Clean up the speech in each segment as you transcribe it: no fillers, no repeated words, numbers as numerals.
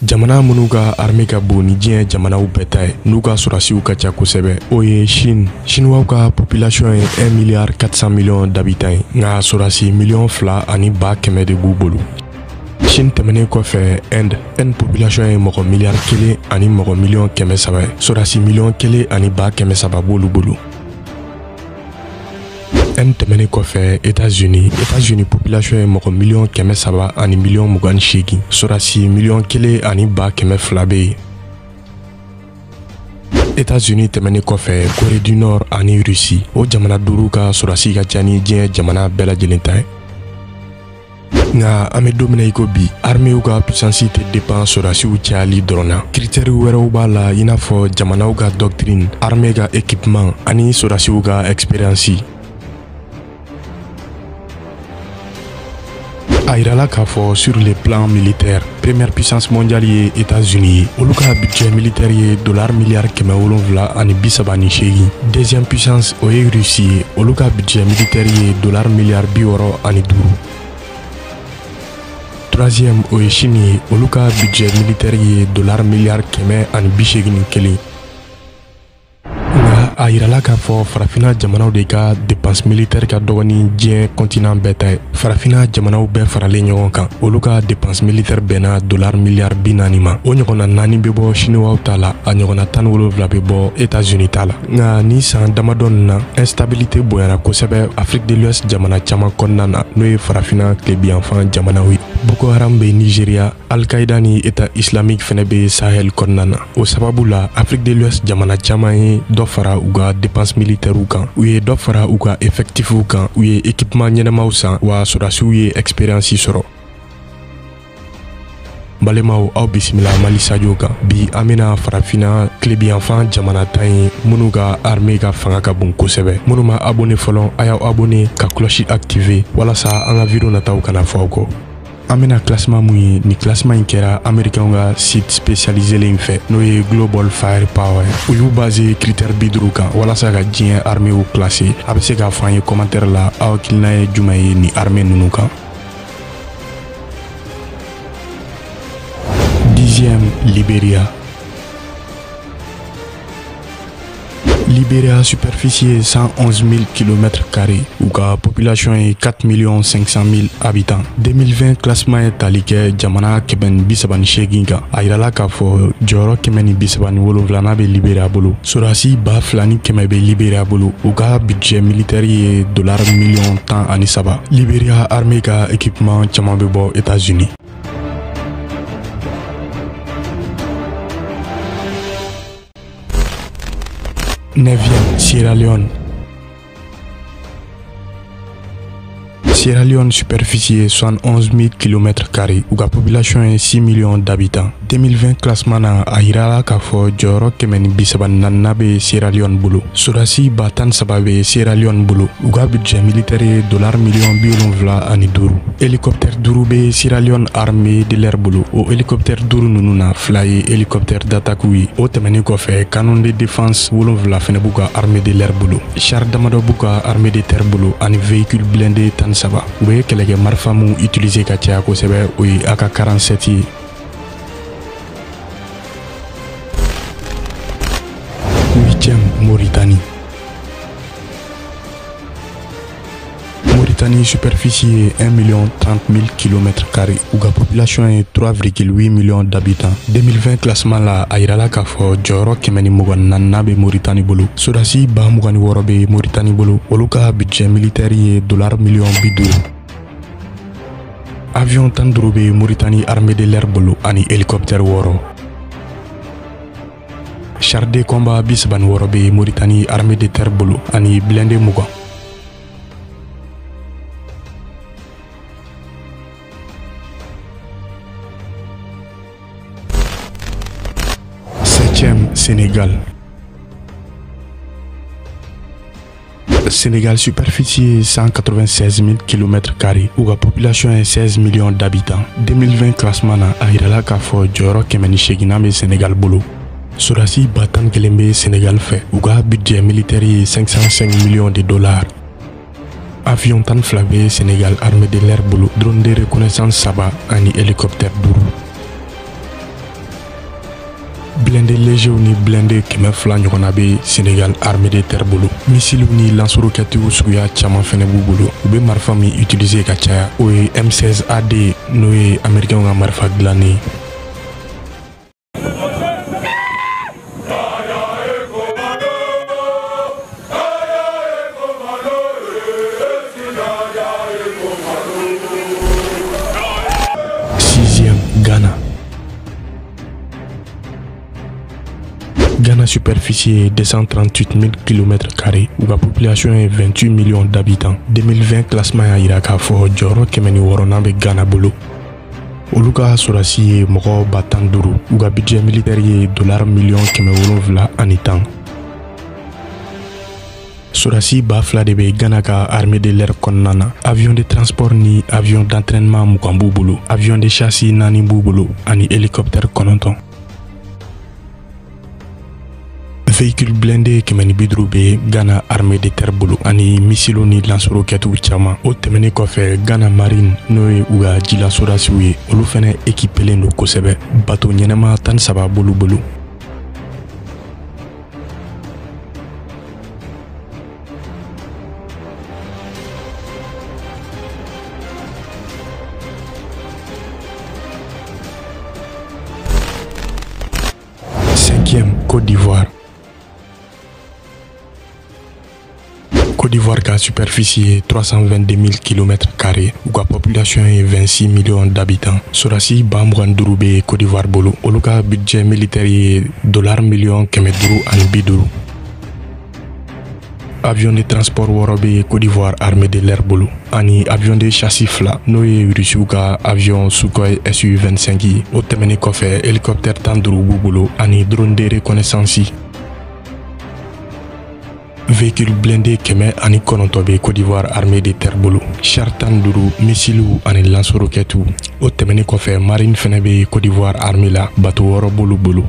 Jamana minnu ka armée ka bon ni diɲɛ jamanaw bɛɛ ta ye n'u ka sɔrɔsiw ka ca kosɛbɛ o ye Chine. Chinois ka population ye 1,4 milliard d'habitants ye nka sɔrɔsi 2,100,000 de b'u bolo. Chine tɛmɛnen kɔfɛ Inde population ye mɔgɔ 1,000,000,000 ani mɔgɔ 1,300,000 ye. Sɔrɔsi 1,100,000 b'olu bolo. Inde tɛmɛnen kɔfɛ États-Unis population ye mɔgɔ 1,300,000 ani 1,28,000. Sɔrɔsi 1,100,000 ani 200,000 bɛ yen. États-Unis tɛmɛnen kɔfɛ Corée du Nord ani Russie o jamana duuru ka sɔrɔsi ka ca ni diɲɛ jamana bɛɛ lajɛlen ta ye. Nga an bɛ don min na i ko bi arméew ka puissance tɛ dépend sɔrɔsiw cayali dɔrɔn na. Critères wɛrɛw b'a la i n'a fɔ jamanaw ka doctrine, armée ka équipement ani sɔrɔsiw ka expérience. A yirala k'a fɔ sur le plan militaire première puissance mondiale ye États-Unis ye. Olu ka budget militaire ye $738. Deuxième puissance o ye Russie ye. Olu ka budget militaire ye $65. Troisième o ye Chine ye. Olu ka budget militaire ye $181. Nga a yirala k'a fɔ farafina jamanaw de ka dépense militaire ka dɔgɔ ni diɲɛ continent bɛɛ ta ye. Farafina jamanaw bɛɛ faralen ɲɔgɔn kan olu ka dépense militaire bɛnna $40 ma. O ɲɔgɔnna 4 bɛ bɔ Chinois ta la, a ɲɔgɔnna 17 bɛ bɔ États-Unis ta la. Nga ni san damadɔ na instabilité bonyana kosɛbɛ Afrique de l'Ouest jamana caman kɔnɔna na n'o ye farafina tilebiyanfan jamanaw ye. Boko Haram bɛ Nigeria, Al-Qaïda ni État islamique fɛnɛ bɛ Sahel kɔnɔna na. O sababu la Afrique de l'Ouest jamana caman ye dɔ fara u ka dépense militaire kan, u ye dɔ fara u ka effectif kan, u ye équipement ɲɛnamaw san wa sɔrɔsiw ye expérience sɔrɔ. Balemaw aw bisimila Mali sajo kan. Bi an bɛna farafina tilebiyanfan jamana tan ye minnu ka armée ka fanga ka bon kosɛbɛ. Minnu ma abonné fɔlɔ a y'aw abonné ka cloche activer walasa an ka vidéo nataw kana fɔ aw kɔ. An bɛna classement mun ye ni classement in kɛra américain ka site spécialisé in fɛ n'o ye Global Firepower. U y'u basé critère 50 kan walasa ka diɲɛ arméew classer. A bɛ se k'a fɔ an ye commentaire la aw hakilina ye jumɛn ye ni armée ninnu kan. 10e Libéria. Libéria superficie 111 000 km². Ou ka population est 4 500 000 habitants. 2020 classement est tali kɛ jamana 138 kan. A yirala k'a fɔ jɔyɔrɔ 137 bɛ Libéria bolo. Sɔrɔsi 2,100 bɛ Libéria bolo. U ka budget militaire ye $10,3. Libéria armée ka équipement caman bɛ bɔ États-Unis. 9e Sierra Leone. Sierra Leone superficie 71 000 km². Ou ka population est 6 millions d'habitants. 2020 classement na a yirala k'a fɔ jɔyɔrɔ 134 bɛ Sierra Leone bolo. Sɔrɔsi 13 bɛ Sierra Leone bolo. U ka budget militaire ye $75. Hélicoptère 5 bɛ Sierra Leone armée de l'air bolo. O hélicoptère 5 ninnu na 2 ye hélicoptère d'attaque ye. O tɛmɛnen kɔfɛ canon de défense 7 fɛnɛ b'u ka armée de l'air bolo. Char damadɔ b'u ka armée de terre bolo ani véhicule blindé 13. U bɛ kɛlɛkɛ marifa mun utiliser ka caya kosɛbɛ o ye AK-47 ye. 8e Mauritanie. Mauritanie superficie 1,30 000 km². Ou ka population est 3,8 millions d'habitants. 2020 classement la a yirala k'a fɔ jɔyɔrɔ 124 bɛ Mauritanie bolo. Sɔrɔsi 26 bɛ Mauritanie bolo. Olu ka budget militaire ye $50,000. Avion 15 bɛ Mauritanie armée de l'air bolo ani hélicoptère 6. Char de combat 36 bɛ Mauritanie armée de terre bolo ani blindé 20. 7e Sénégal. Sénégal superficie 196 000 km². Ou ka population est 16 millions d'habitants. 2020 classement na a yirala k'a fɔ jɔyɔrɔ 180 bɛ Sénégal bolo. Sɔrɔsi 11 bɛ Sénégal fɛ. U ka budget militaire ye $505 millions. Avion 12 bɛ Sénégal armée de l'air bolo. Drone de reconnaissance 3 ani hélicoptère 5. blindé léger ni blindé kɛmɛ fila ɲɔgɔnna bɛ Sénégal armée de terre bolo. Missile ni lance-roquettes suguya caman fɛnɛ b'u bolo. U bɛ marifa min utiliser ka caya o ye M16 AD n'o ye américain ka marifa dilannen ye. Ghana. Ghana superficie est 238 000 km², où la population est 28 millions d'habitants. 2020 classement a yira k'a fɔ jɔyɔrɔ 106 bɛ Ghana bolo. Olu ka sɔrɔdasi ye mɔgɔ 55,000, u ka budget militaire ye $710. Sɔrɔdasi 2000 de bɛ Ghana ka armée de l'air kɔnɔna na. Avion de transport ni avion d'entraînement 20 b'u bolo, avion de châssis 4 b'u bolo, ani hélicoptère 9. Véhicule blindé 150 bɛ Ghana armée de terre bolo, ani missile ni lance-roquettes caman. O tɛmɛnen kɔfɛ Ghana marine n'o ye u ka jila sɔrɔdasiw ye, olu fɛnɛ équipelen don kosɛbɛ. Bateau ɲɛnama 13 b'olu bolo. Côte d'Ivoire. Côte d'Ivoire a superficie 322 000 km², où la population est 26 millions d'habitants. Sɔrɔdasi 25,000 bɛ Côte d'Ivoire bolo, olu ka budget militaire ye $1,550,000. Avion de transport 6 bɛ Côte d'Ivoire armée de l'air bolo, ani avion de châssis 2 n'o ye Russiw ka avion Sukhoi Su-25 ye. O tɛmɛnen kɔfɛ hélicoptère 15 b'u bolo, ani drone de reconnaissance. Véhicule blindé 109 bɛ Côte d'Ivoire armée de terre bolo, char 15, missile ani lance-roquettes. O tɛmɛnen kɔfɛ marine fɛnɛ bɛ Côte d'Ivoire armée la, bateau 6 b'olu bolo.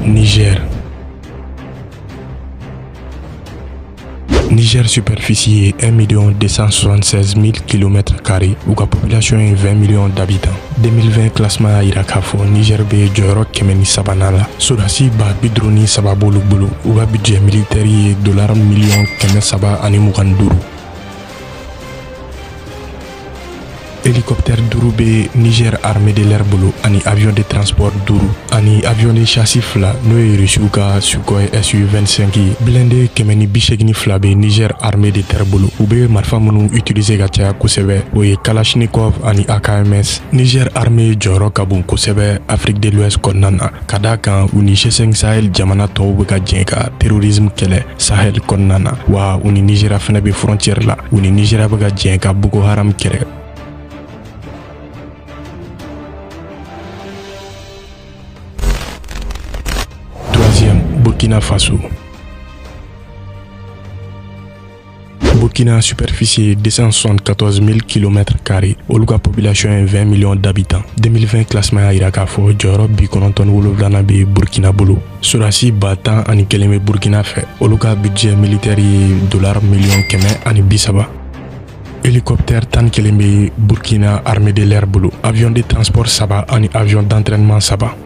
Niger. Niger superficie 1,276 000 km², où la population est 20 millions d'habitants. 2020 classement a yira k'a fɔ Niger bɛ jɔyɔrɔ 103 la. Sɔrɔdasi 53 b'olu bolo, u ka budget militaire ye $325,000. Hélicoptère 5 bɛ Niger armée de l'air bolo, ani avion de transport 5, ani avion de châssis 2 n'o ye Russiw ka Sukhoi Su-25 ye. Blindé 182 bɛ Niger armée de terre bolo, u bɛ marifa minnu utiliser ka caya kosɛbɛ o ye Kalachnikov ani AKMS. Niger armée jɔyɔrɔ ka bon kosɛbɛ Afrique de l'Ouest kɔnɔna na, ka d'a kan u ni G5 Sahel jamana tɔw bɛ ka jɛn ka terrorisme kɛlɛ Sahel kɔnɔna na, wa u ni Nigeria fɛnɛ bɛ frontière la, u ni Nigeria bɛ ka jɛn ka Boko Haram kɛlɛ. Burkina Faso. Burkina superficie 274 000 km², olu ka population est 20 millions d'habitants. 2020 classement a yira k'a fɔ jɔyɔrɔ 97 bɛ Burkina bolo. Sɔrɔdasi 101 bɛ Burkina fɛ, olu ka budget militaire ye $130,000. Hélicoptère 11 bɛ Burkina armée de l'air bolo, avion de transport 3 ani avion d'entraînement 3.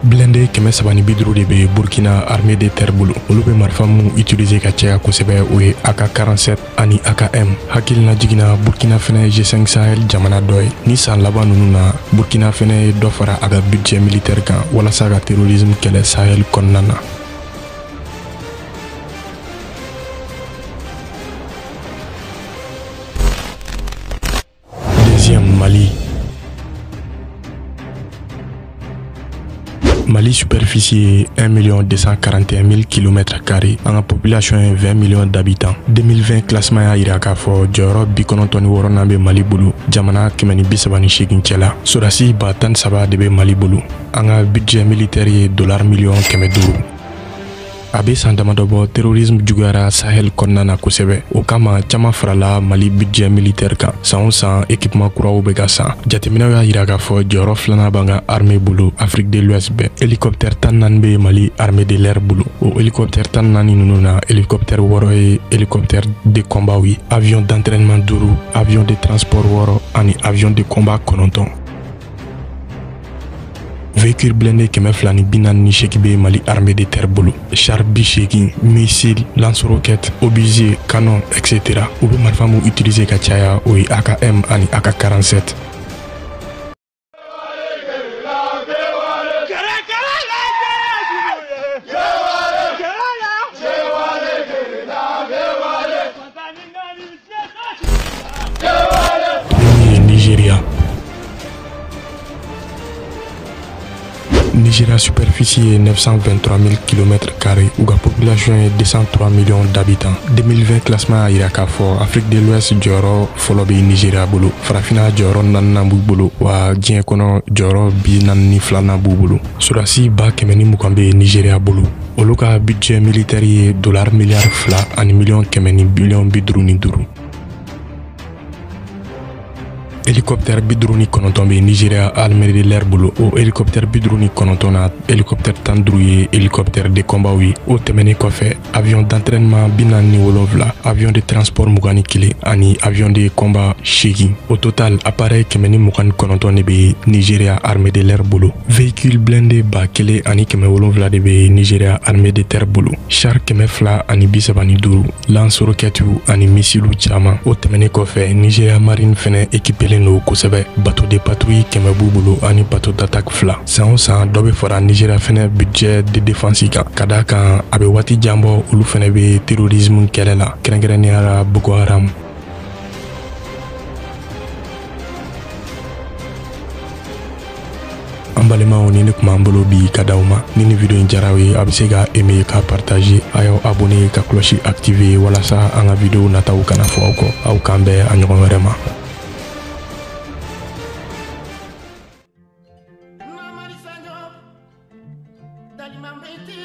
Blindé 350 de bɛ Burkina armée de terre bolo, olu bɛ marifa minnu utiliser ka caya kosɛbɛ o ye AK-47 ani AKM. Hakilina jiginna Burkina fɛnɛ G5 Sahel jamana dɔ ye. Ni san laban ninnu na Burkina fɛnɛ ye dɔ fara a ka budget militaire kan walasa ka terrorisme kɛlɛ Sahel kɔnɔna na. Deuxième, Mali. Mali superficie 1,241 000 km², en population est 20 millions d'habitants. 2020 classement a yira k'a fɔ jɔyɔrɔ 96 bɛ Mali bolo, jamana 138 cɛla. Sɔrɔdasi 13 de bɛ Mali bolo, an ka budget militaire ye $1,500,000. a be san damadɔ bɔ terrorisme juguyara Sahel kɔnɔna na kosɛbɛ. O kama caman farala Mali budget militaire kan. San o san équipement kuraw bɛ ka san. Jateminɛw y'a yira k'a fɔ jɔyɔrɔ filanan b'an ka armée bolo Afrique de l'Ouest bɛɛ. Hélicoptère 14 bɛ Mali armée de l'air bolo. O hélicoptère 14 ninnu na hélicoptère 6 ye hélicoptère de combat ye, avion d'entraînement 5, avion de transport 6 ani avion de combat 9. Véhicule blindé kɛmɛ fila ni bi naani ni seegin bɛ Mali armée de terre bolo. Char 80, missile, lance-roquette, obusier, canon, etc. U bɛ marifa mun utiliser ka caya o ye AKM ani AK-47. Nigeria superficie est 923 000 km², où la population est 203 millions d'habitants. 2020 classement a yira k'a fɔ Afrique de l'Ouest jɔyɔrɔ fɔlɔ bɛ Nigeria bolo, farafina jɔyɔrɔ 4nan b'u bolo, wa diɲɛ kɔnɔ jɔyɔrɔ 42nan b'u bolo. Sɔrɔdasi 120,000 bɛ Nigeria bolo. Olu ka budget militaire ye $2 miliyari 2 ani miliyɔn 100 ni biliyɔn 55. Hélicoptère 59 bɛ Nigeria armée de l'air bolo. O hélicoptère 59 na hélicoptère 15 ye hélicoptère de combat ye. O tɛmɛnen kɔfɛ avion d'entraînement 47, avion de transport 21 ani avion de combat 8. Au total appareil 129 de bɛ Nigeria armée de l'air bolo. Véhicule blindé 1000 ani 700 de bɛ Nigeria armée de terre bolo. Char 200 ani 35, lance-roquette ani missile caman. O tɛmɛnen kɔfɛ Nigeria marine fɛnɛ équipé no kosɛbɛ. Bateau de patrouille 100 b'u bolo ani bateau d'attaque 2. San o san dɔ bɛ fara Nigeria fɛnɛ budget de défense kan. Ka d'a kan a bɛ waati jan bɔ olu fɛnɛ bɛ terrorisme kɛlɛ la, kɛrɛnkɛrɛnnenya la Boko Haram. An balimaw ni ne kuma an bolo bi ka d'aw ma. Ni video in jaraw ye a bɛ se ka aimer ka partager, a y'aw abonner ka cloche activer walasa an ka video nataw kana fɔ aw kɔ. Aw k'an bɛn a ɲɔgɔn wɛrɛ ma. Dali mambeti